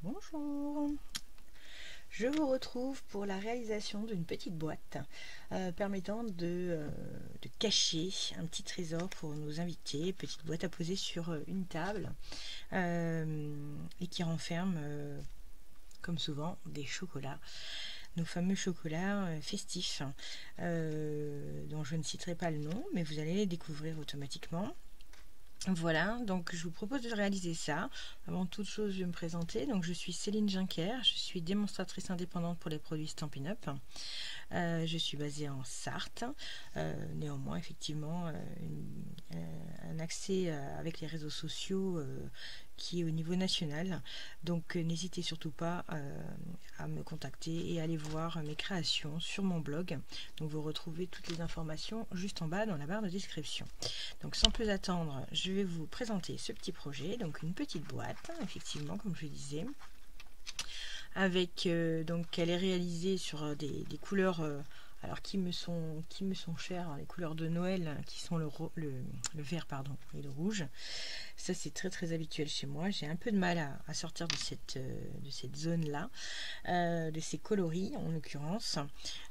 Bonjour, je vous retrouve pour la réalisation d'une petite boîte permettant de cacher un petit trésor pour nos invités, petite boîte à poser sur une table et qui renferme, comme souvent, des chocolats, nos fameux chocolats festifs dont je ne citerai pas le nom, mais vous allez les découvrir automatiquement. Voilà, donc je vous propose de réaliser ça. Avant toute chose, je vais me présenter. Donc je suis Céline Juncker, je suis démonstratrice indépendante pour les produits Stampin' Up. Je suis basée en Sarthe. Néanmoins, effectivement, un accès avec les réseaux sociaux qui est au niveau national. Donc n'hésitez surtout pas à me contacter et à aller voir mes créations sur mon blog. Donc vous retrouvez toutes les informations juste en bas dans la barre de description. Donc sans plus attendre, je vais vous présenter ce petit projet. Donc une petite boîte, effectivement, comme je disais, avec donc elle est réalisée sur des couleurs alors qui me sont chères, les couleurs de Noël qui sont le vert pardon et le rouge. Ça c'est très très habituel chez moi. J'ai un peu de mal à sortir de cette zone là, de ces coloris en l'occurrence.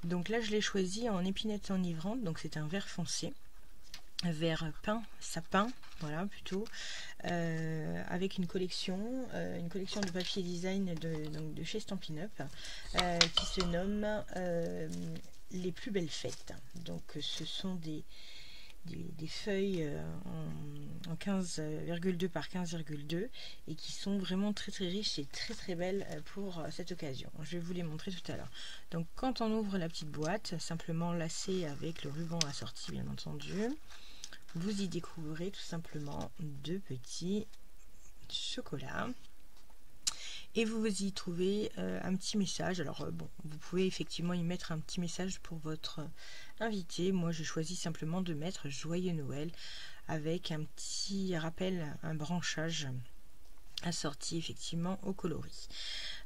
Donc là je l'ai choisi en épinette enivrante, donc c'est un vert foncé, vert peint, sapin, voilà plutôt, avec une collection de papier design de chez Stampin' Up qui se nomme les plus belles fêtes. Donc ce sont des feuilles en 15,2 par 15,2 et qui sont vraiment très très riches et très très belles pour cette occasion. Je vais vous les montrer tout à l'heure. Donc quand on ouvre la petite boîte, simplement lacée avec le ruban assorti bien entendu, vous y découvrirez tout simplement deux petits chocolats. Et vous y trouvez un petit message. Alors bon, vous pouvez effectivement y mettre un petit message pour votre invité. Moi, j'ai choisi simplement de mettre Joyeux Noël avec un petit rappel, un branchage assorti effectivement au coloris.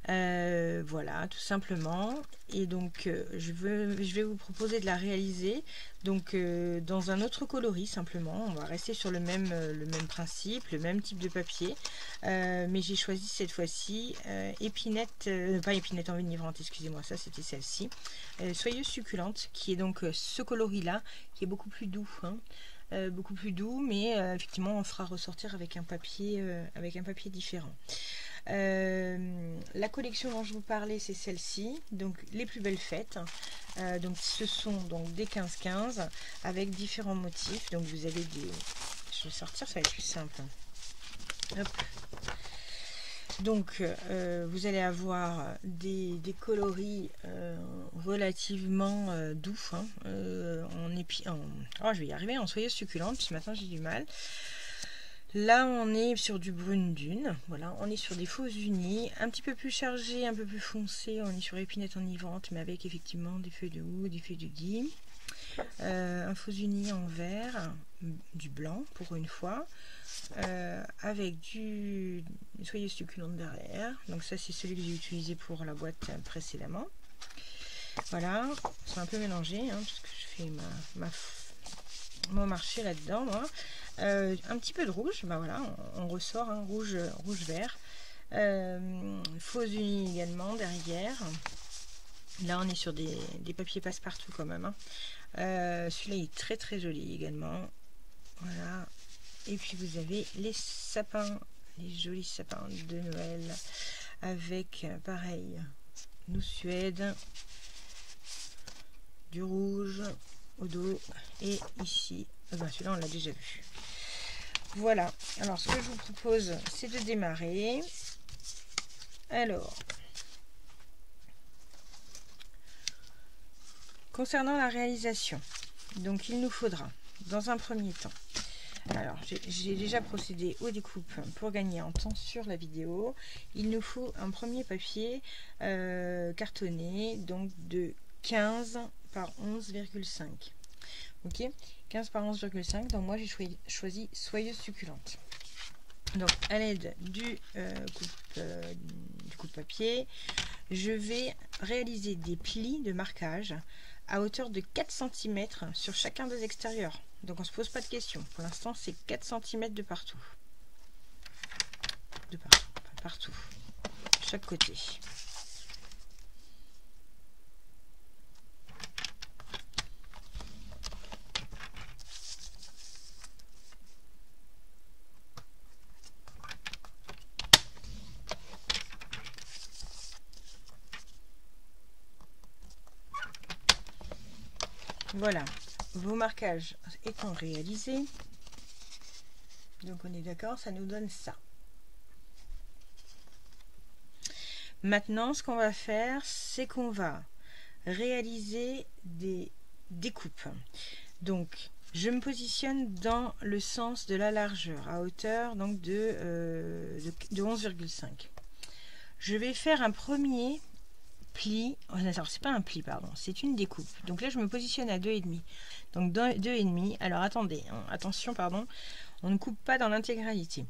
Voilà, tout simplement. Et donc je vais vous proposer de la réaliser donc dans un autre coloris. Simplement on va rester sur le même principe, le même type de papier, mais j'ai choisi cette fois-ci épinette, pas épinette en enivrante, excusez-moi, ça c'était celle-ci, soyeuse succulente, qui est donc ce coloris là qui est beaucoup plus doux, hein. Beaucoup plus doux, mais effectivement on fera ressortir avec un papier différent. La collection dont je vous parlais, c'est celle-ci, donc les plus belles fêtes. Donc ce sont donc des 15-15 avec différents motifs. Donc vous avez des, je vais sortir, ça va être plus simple. Hop. Donc vous allez avoir des coloris relativement doux, hein, oh, je vais y arriver, en soyeuse succulente, puisque maintenant j'ai du mal. Là on est sur du brune dune, voilà, on est sur des faux unis, un petit peu plus chargés, un peu plus foncés, on est sur épinette enivrante, mais avec effectivement des feuilles de houx, des feuilles de gui, un faux uni en vert, du blanc pour une fois, avec du soyeuse succulente derrière. Donc ça c'est celui que j'ai utilisé pour la boîte précédemment. Voilà, c'est un peu mélangé, hein, parce que je fais mon marché là-dedans, moi. Un petit peu de rouge, bah voilà, on ressort un rouge vert, faux unis également derrière. Là on est sur des papiers passe-partout quand même, hein. Celui-là est très très joli également, voilà. Et puis vous avez les sapins, les jolis sapins de Noël avec pareil nous Suède, du rouge au dos, et ici celui-là on l'a déjà vu. Voilà, alors ce que je vous propose c'est de démarrer. Alors concernant la réalisation, donc il nous faudra dans un premier temps, alors j'ai déjà procédé aux découpes pour gagner en temps sur la vidéo. Il nous faut un premier papier cartonné, donc de 15 par 11,5. Ok, 15 par 11,5. Donc moi j'ai choisi soyeuse succulente. Donc à l'aide du coupe-papier, je vais réaliser des plis de marquage à hauteur de 4 cm sur chacun des extérieurs. Donc on se pose pas de questions. Pour l'instant c'est 4 cm de partout. Partout. chaque côté. Voilà, vos marquages étant réalisés, donc on est d'accord, ça nous donne ça. Maintenant, ce qu'on va faire, c'est qu'on va réaliser des découpes. Donc, je me positionne dans le sens de la largeur, à hauteur donc de 11,5. Je vais faire un premier pli. Alors, c'est pas un pli, pardon, c'est une découpe. Donc là, je me positionne à 2,5. Donc 2,5. Alors, attendez, attention, pardon, on ne coupe pas dans l'intégralité.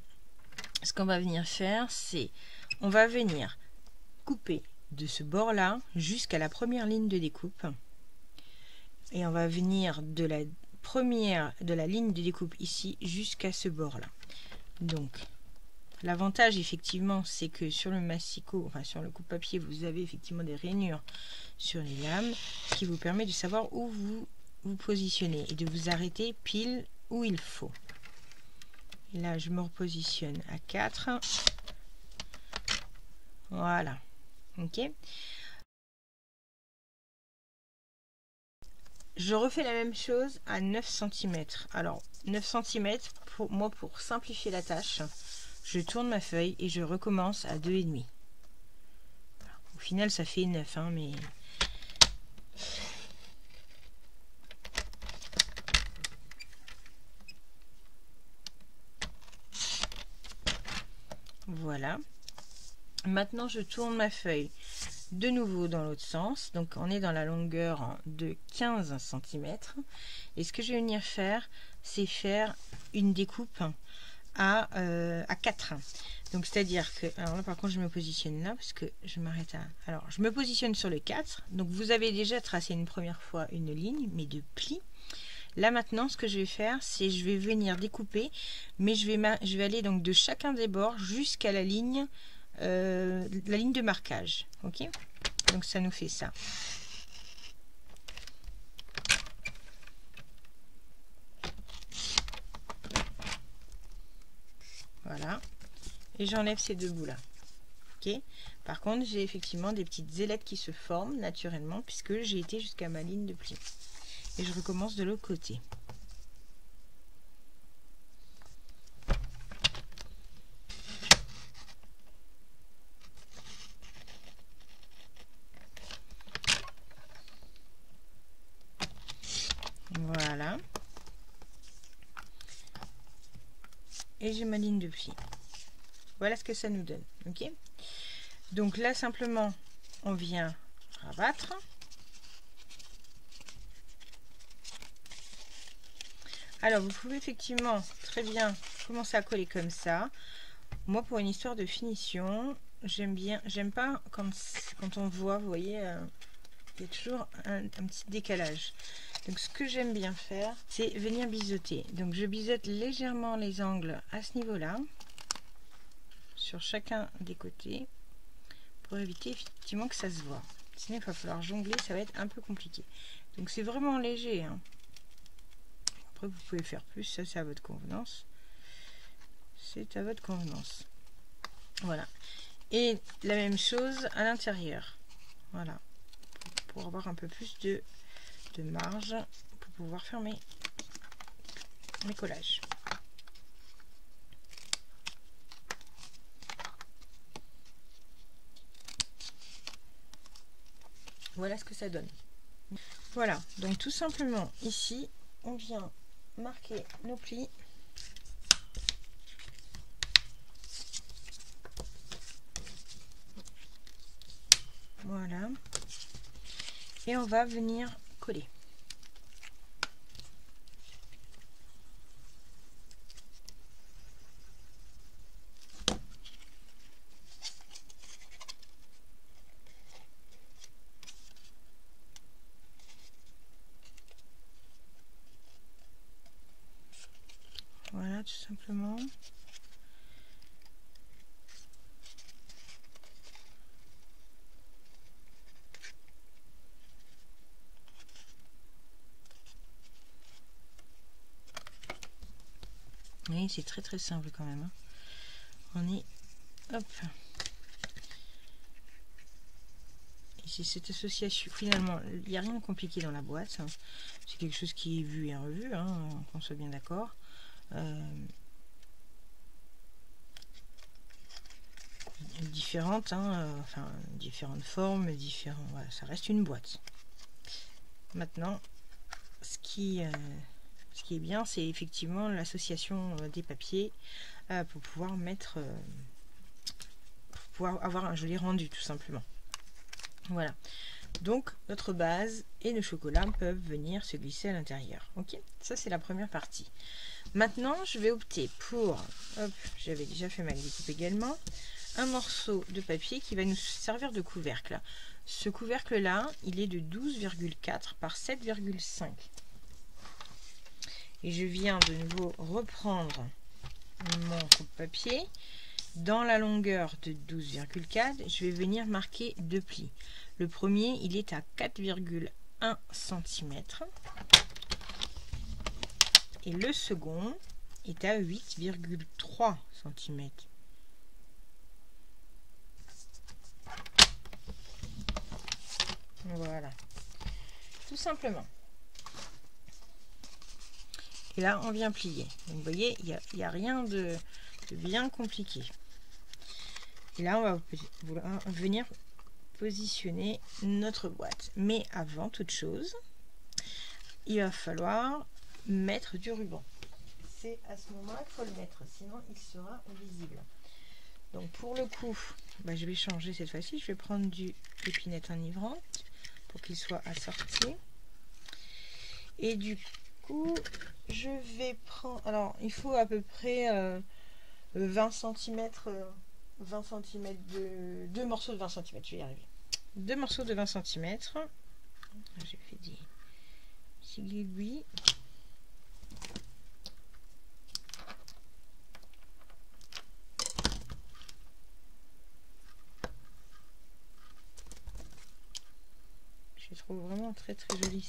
Ce qu'on va venir faire, c'est on va venir couper de ce bord-là jusqu'à la première ligne de découpe. Et on va venir de la ligne de découpe ici jusqu'à ce bord-là. Donc, l'avantage, effectivement, c'est que sur le massicot, enfin sur le coupe-papier, vous avez effectivement des rainures sur les lames, ce qui vous permet de savoir où vous vous positionnez et de vous arrêter pile où il faut. Et là, je me repositionne à 4. Voilà. Ok. Je refais la même chose à 9 cm. Alors, 9 cm, pour simplifier la tâche, je tourne ma feuille et je recommence à 2,5. Au final, ça fait 9, hein, mais... Voilà. Maintenant, je tourne ma feuille de nouveau dans l'autre sens. Donc, on est dans la longueur de 15 cm. Et ce que je vais venir faire, c'est faire une découpe à 4. Donc, c'est-à-dire que... Alors là, par contre, je me positionne là parce que je m'arrête à... Alors, je me positionne sur le 4. Donc, vous avez déjà tracé une première fois une ligne, mais de pli. Là, maintenant, ce que je vais faire, c'est je vais venir découper, mais je vais aller donc de chacun des bords jusqu'à la ligne de marquage. Ok, donc ça nous fait ça. Voilà, et j'enlève ces deux bouts là. Ok, par contre, j'ai effectivement des petites ailettes qui se forment naturellement puisque j'ai été jusqu'à ma ligne de pli. Et je recommence de l'autre côté. Voilà. Et j'ai ma ligne de pli. Voilà ce que ça nous donne. Ok. Donc là, simplement, on vient rabattre. Alors, vous pouvez effectivement très bien commencer à coller comme ça. Moi, pour une histoire de finition, j'aime pas quand on voit, vous voyez, il y a toujours un petit décalage. Donc, ce que j'aime bien faire, c'est venir biseauter. Donc, je biseaute légèrement les angles à ce niveau-là, sur chacun des côtés, pour éviter effectivement que ça se voit. Sinon, il va falloir jongler, ça va être un peu compliqué. Donc, c'est vraiment léger, hein. Après, vous pouvez faire plus, ça c'est à votre convenance. C'est à votre convenance. Voilà. Et la même chose à l'intérieur. Voilà. Pour avoir un peu plus de marge pour pouvoir faire mes collages. Voilà ce que ça donne. Voilà. Donc tout simplement, ici, on vient marquer nos plis. Voilà. Et on va venir coller. Voilà, tout simplement. voyez, c'est très très simple quand même. Hein. On est... Hop. Et c'est cette association. Finalement, il n'y a rien de compliqué dans la boîte. Hein. C'est quelque chose qui est vu et revu, hein, qu'on soit bien d'accord. Différentes, hein, enfin différentes formes, voilà, ça reste une boîte. Maintenant, ce qui est bien, c'est effectivement l'association des papiers pour pouvoir mettre, pour pouvoir avoir un joli rendu tout simplement. Voilà. Donc notre base et le chocolat peuvent venir se glisser à l'intérieur. Ok, ça c'est la première partie. Maintenant, je vais opter pour, hop, j'avais déjà fait ma découpe également, un morceau de papier qui va nous servir de couvercle. Ce couvercle là, il est de 12,4 par 7,5. Et je viens de nouveau reprendre mon coupe-papier. Dans la longueur de 12,4, je vais venir marquer deux plis. Le premier, il est à 4,1 cm. Et le second est à 8,3 cm. Voilà. Tout simplement. Et là, on vient plier. Donc, vous voyez, il n'y a rien de bien compliqué. Et là, on va venir positionner notre boîte. Mais avant toute chose, il va falloir mettre du ruban. C'est à ce moment-là qu'il faut le mettre, sinon il sera invisible. Donc pour le coup, je vais changer cette fois-ci. Je vais prendre du épinette enivrante pour qu'il soit assorti. Et du coup, je vais prendre... Alors, il faut à peu près 20 cm... 20 cm de... 2 morceaux de 20 cm, je vais y arriver. 2 morceaux de 20 cm. J'ai fait des petits aiguilles. Je trouve vraiment très très joli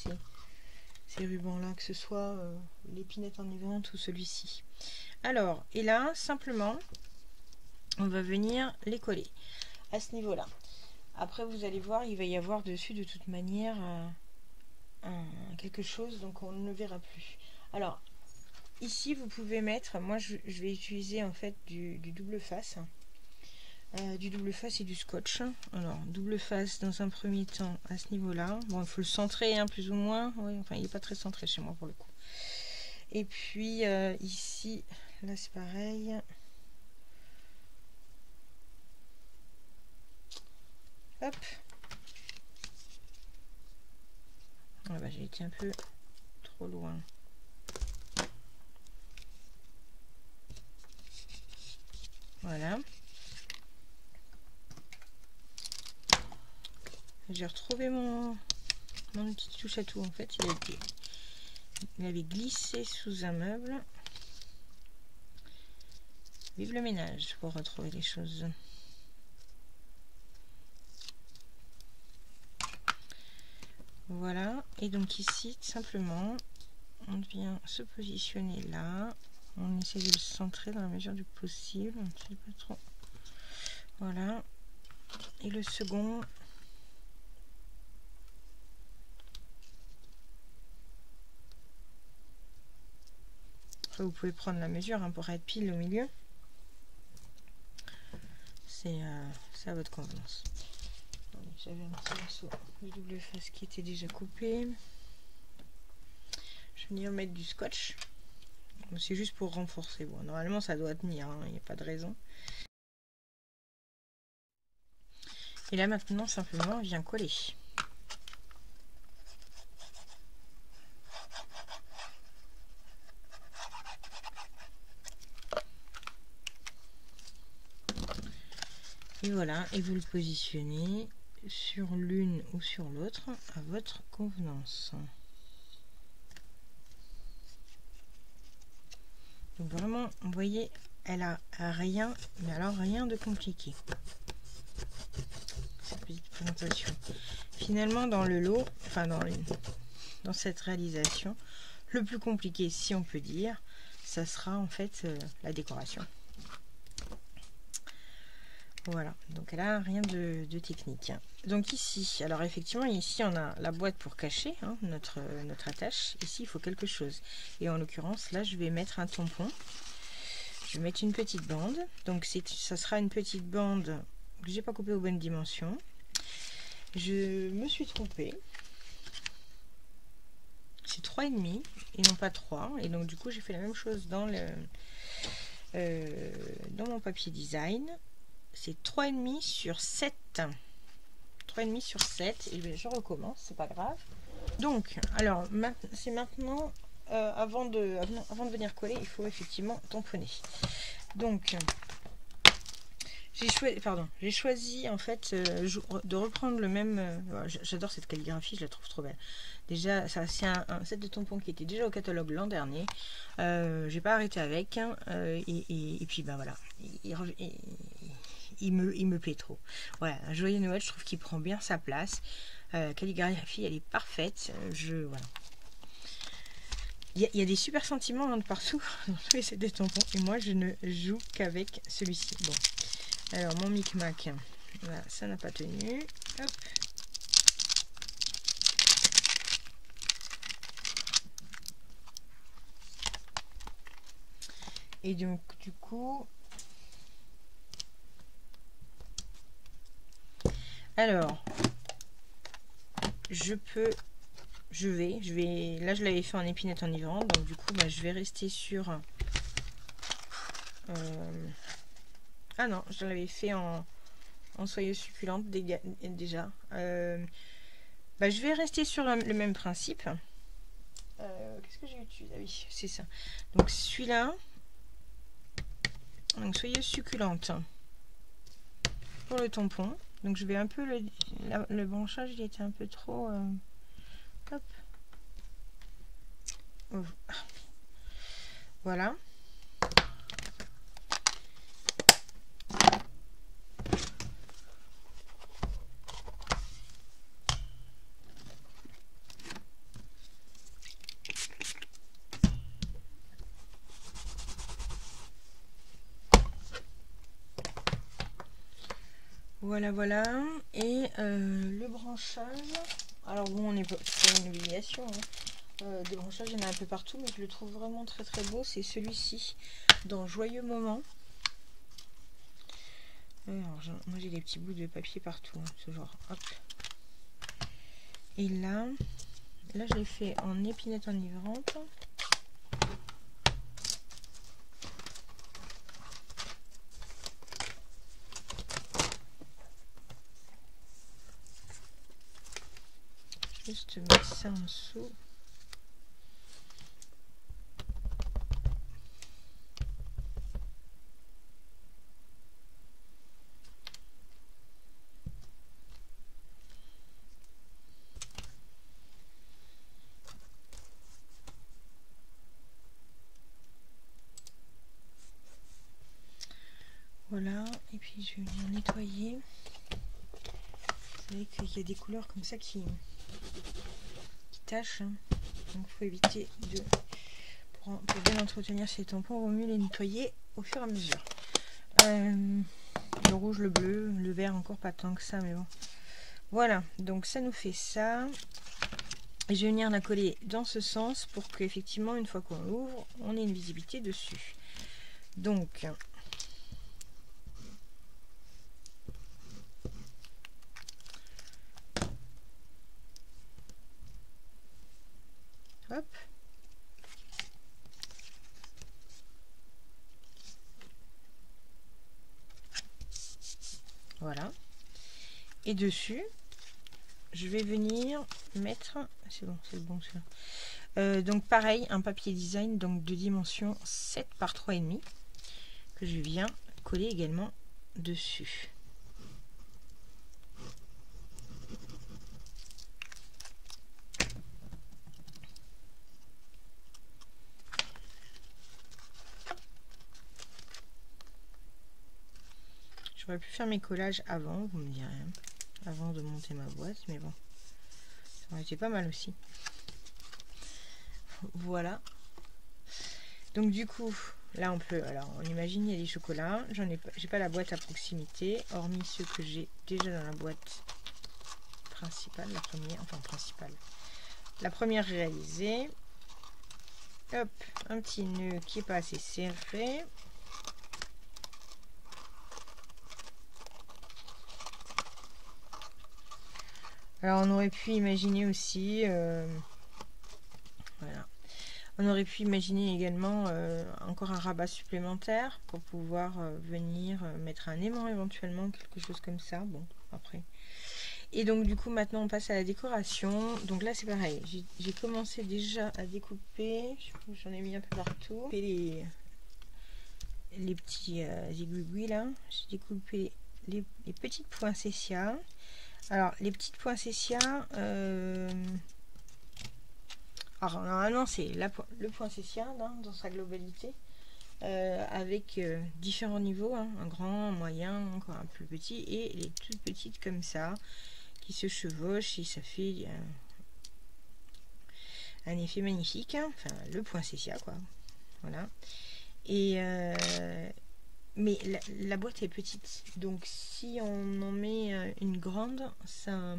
ces rubans là, que ce soit l'épinette enivrante ou celui-ci. Alors, et là, simplement, on va venir les coller à ce niveau-là. Après, vous allez voir, il va y avoir dessus de toute manière quelque chose, donc on ne le verra plus. Alors, ici, vous pouvez mettre, moi je vais utiliser en fait du double face. Du double face et du scotch. Alors, double face dans un premier temps à ce niveau-là. Bon, il faut le centrer, hein, plus ou moins. Oui, enfin, il n'est pas très centré chez moi pour le coup. Et puis, ici, là, c'est pareil. Hop. Ah bah, j'ai été un peu trop loin. Voilà. J'ai retrouvé mon petit touche à tout. En fait, il avait glissé sous un meuble. Vive le ménage pour retrouver les choses. Voilà. Et donc ici, simplement, on vient se positionner là. On essaie de le centrer dans la mesure du possible. On ne sait pas trop. Voilà. Et le second... Après, vous pouvez prendre la mesure, hein, pour être pile au milieu. C'est à votre convenance. J'avais un petit morceau de double face qui était déjà coupé. Je vais venir mettre du scotch. C'est juste pour renforcer. Bon, normalement, ça doit tenir, hein, il n'y a pas de raison. Et là, maintenant, simplement, on vient coller. Et voilà, et vous le positionnez sur l'une ou sur l'autre à votre convenance. Donc vraiment, vous voyez, elle a rien, mais alors rien de compliqué. Cette petite présentation. Finalement, dans le lot, enfin dans cette réalisation, le plus compliqué, si on peut dire, ça sera en fait la décoration. Voilà, donc là rien de technique. Donc ici, alors effectivement ici on a la boîte pour cacher hein, notre attache. Ici il faut quelque chose, et en l'occurrence là je vais mettre un tampon. Je vais mettre une petite bande, donc ça sera une petite bande que j'ai pas coupée aux bonnes dimensions. Je me suis trompée, c'est 3,5 et non pas 3, et donc du coup j'ai fait la même chose dans mon papier design. C'est 3,5 sur 7. 3,5 sur 7, et bien je recommence, c'est pas grave. Donc alors c'est maintenant avant de venir coller, il faut effectivement tamponner. Donc j'ai choisi en fait de reprendre le même. J'adore cette calligraphie, je la trouve trop belle. Déjà, ça c'est un set de tampons qui était déjà au catalogue l'an dernier. J'ai pas arrêté avec, hein, et puis ben voilà, il me plaît trop. Voilà, un joyeux Noël, je trouve qu'il prend bien sa place. La calligraphie, elle est parfaite. Voilà. Il y a des super sentiments hein, de partout dans tous les sets de tampons, et moi je ne joue qu'avec celui-ci. Bon. Alors mon micmac, voilà, ça n'a pas tenu. Hop. Et donc du coup, alors je vais, là je l'avais fait en épinette enivrante, donc du coup bah, je vais rester sur ah non, je l'avais fait en soyeuse succulente déjà. Bah, je vais rester sur le même principe. Qu'est-ce que j'ai utilisé? Ah oui, c'est ça. Donc celui-là, donc soyeuse succulente pour le tampon. Donc je vais un peu le branchage, il était un peu trop. Hop. Voilà. Voilà, et le branchage, alors bon, on n'est pas une obligation, hein. Des branchages, il y en a un peu partout, mais je le trouve vraiment très très beau, c'est celui-ci, dans Joyeux Moment. Alors, moi j'ai des petits bouts de papier partout, hein, ce genre, hop. Et là je l'ai fait en épinette enivrante. Juste mettre ça en dessous. Voilà, et puis je vais venir nettoyer. Vous savez qu'il y a des couleurs comme ça qui tâchent, hein. Donc il faut éviter de... Pour bien entretenir ces tampons, il vaut mieux les nettoyer au fur et à mesure. Le rouge, le bleu, le vert encore pas tant que ça, mais bon. Voilà, donc ça nous fait ça. Et je vais venir la coller dans ce sens pour qu'effectivement, une fois qu'on l'ouvre, on ait une visibilité dessus. Donc... Hop. Voilà. Et dessus, je vais venir mettre... C'est bon, c'est bon celui-là. Donc pareil, un papier design donc de dimension 7 par 3,5 que je viens coller également dessus. J'aurais pu faire mes collages avant, vous me direz, hein, avant de monter ma boîte, mais bon, ça aurait été pas mal aussi. Voilà. Donc du coup, là on peut, alors on imagine il y a des chocolats. J'ai pas la boîte à proximité, hormis ceux que j'ai déjà dans la boîte principale, la première, enfin principale. La première réalisée. Hop, un petit nœud qui est pas assez serré. Alors on aurait pu imaginer aussi, voilà, on aurait pu imaginer également encore un rabat supplémentaire pour pouvoir venir mettre un aimant éventuellement, quelque chose comme ça. Bon, après. Et donc du coup maintenant on passe à la décoration. Donc là c'est pareil, j'ai commencé déjà à découper, j'en ai mis un peu partout. Les petits aiguilles là, j'ai découpé les petites poinsettias. Alors les petites poinsettias, alors normalement c'est le poinsettia là, dans sa globalité. Avec différents niveaux, hein, un grand, un moyen, encore un plus petit, et les toutes petites comme ça, qui se chevauchent, et ça fait un effet magnifique, hein. Enfin le poinsettia quoi, voilà. Et mais la boîte est petite, donc si on en met une grande, ça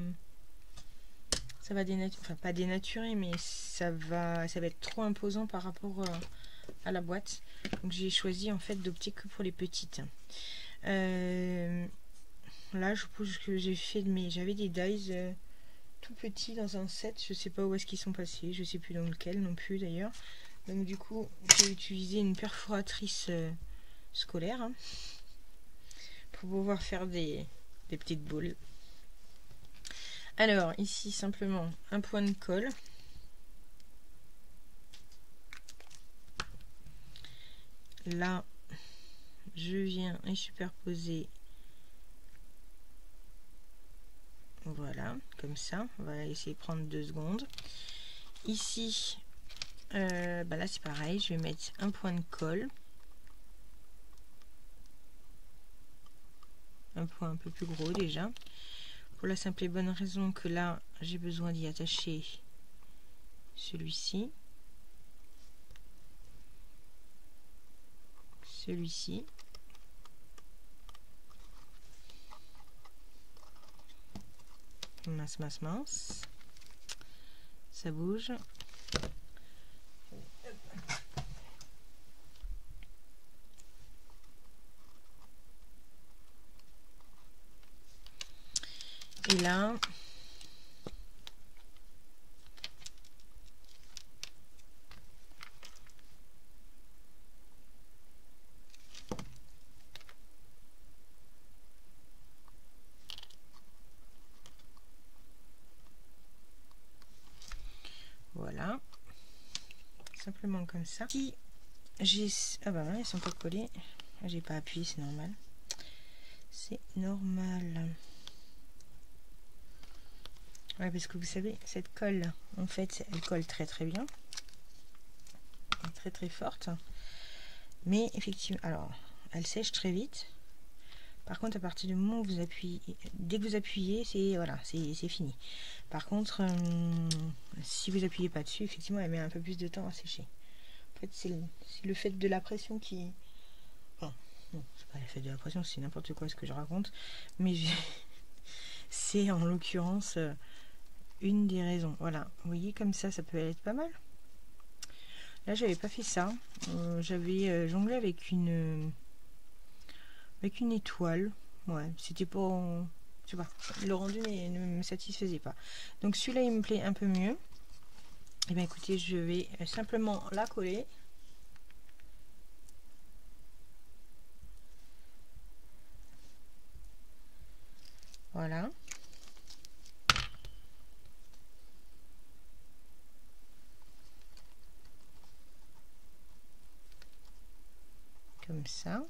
va dénaturer, enfin pas dénaturer, mais ça va être trop imposant par rapport à la boîte. Donc j'ai choisi en fait d'opter que pour les petites. Là je suppose que j'ai fait j'avais des dies tout petits dans un set, je sais pas où est-ce qu'ils sont passés, je sais plus dans lequel non plus d'ailleurs. Donc du coup j'ai utilisé une perforatrice scolaire, hein, pour pouvoir faire des petites boules. Alors ici simplement un point de colle. Là je viens et superposer, voilà, comme ça. On va essayer de prendre 2 secondes. Ici là c'est pareil, je vais mettre un point de colle, un point un peu plus gros déjà, pour la simple et bonne raison que là j'ai besoin d'y attacher celui-ci, celui-ci, mince mince mince, ça bouge. Et là voilà, simplement comme ça. Qui j'ai, ah bah ils sont pas collés, j'ai pas appuyé, c'est normal, c'est normal. Ouais, parce que vous savez, cette colle en fait elle colle très très bien, elle est très très forte, mais effectivement alors elle sèche très vite. Par contre, à partir du moment où vous appuyez, dès que vous appuyez, c'est voilà, c'est fini. Par contre, si vous appuyez pas dessus, effectivement, elle met un peu plus de temps à sécher. En fait, c'est le fait de la pression qui... Enfin, non, c'est pas le fait de la pression, c'est n'importe quoi ce que je raconte. Mais c'est en l'occurrence une des raisons. Voilà, vous voyez, comme ça peut être pas mal. Là, j'avais pas fait ça. J'avais jonglé avec une étoile. Ouais, c'était pas... Je sais pas, le rendu ne me satisfaisait pas. Donc celui-là, il me plaît un peu mieux. Et bien écoutez, je vais simplement la coller. Voilà. Comme ça.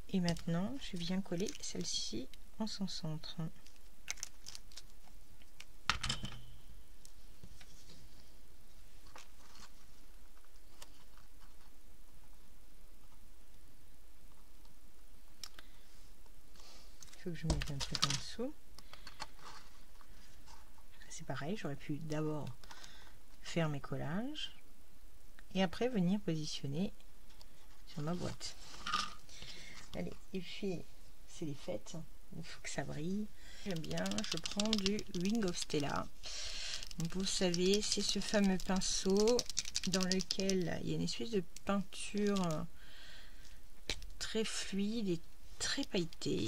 Et maintenant, je viens coller celle-ci en son centre. Il faut que je mette un truc en dessous. C'est pareil, j'aurais pu d'abord faire mes collages. et après venir positionner sur ma boîte. Allez, et puis c'est les fêtes, il faut que ça brille. J'aime bien, je prends du Ring of Stella. Donc, vous savez, c'est ce fameux pinceau dans lequel il y a une espèce de peinture très fluide et très pailletée.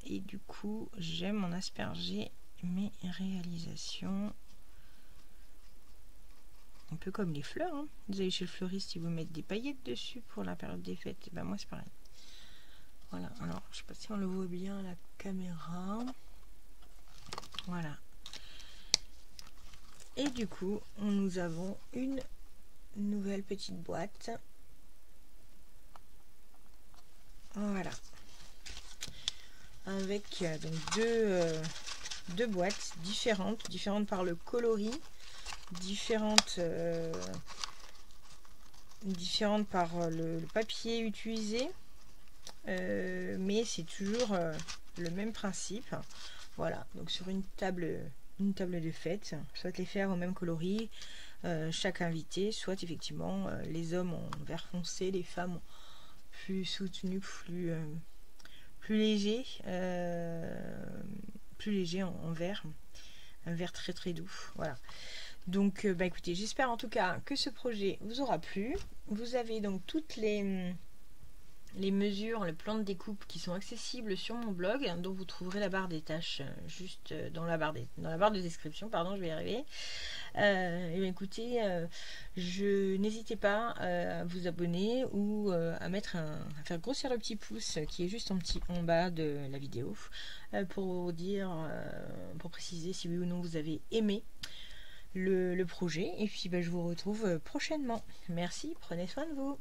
Et du coup, j'aime en asperger mes réalisations. Un peu comme les fleurs, hein. Vous allez chez le fleuriste, ils vous mettent des paillettes dessus pour la période des fêtes. Et ben moi, c'est pareil. Voilà, alors je sais pas si on le voit bien à la caméra. Voilà. Et du coup, nous avons une nouvelle petite boîte. Voilà. Avec donc deux boîtes différentes par le coloris, différentes par le papier utilisé, mais c'est toujours le même principe. Voilà, donc sur une table de fête, soit les faire au même coloris, chaque invité, soit effectivement les hommes en vert foncé, les femmes en plus soutenu, plus léger, en vert, un vert très très doux. Voilà. Donc, bah écoutez, j'espère en tout cas que ce projet vous aura plu. Vous avez donc toutes les mesures, le plan de découpe qui sont accessibles sur mon blog, dont vous trouverez la barre des tâches juste dans la barre de description, pardon, je vais y arriver. Et bien écoutez, n'hésitez pas à vous abonner ou à faire grossir le petit pouce qui est juste en bas de la vidéo pour vous dire, pour préciser si oui ou non vous avez aimé le projet. Et puis bah, je vous retrouve prochainement. Merci, prenez soin de vous.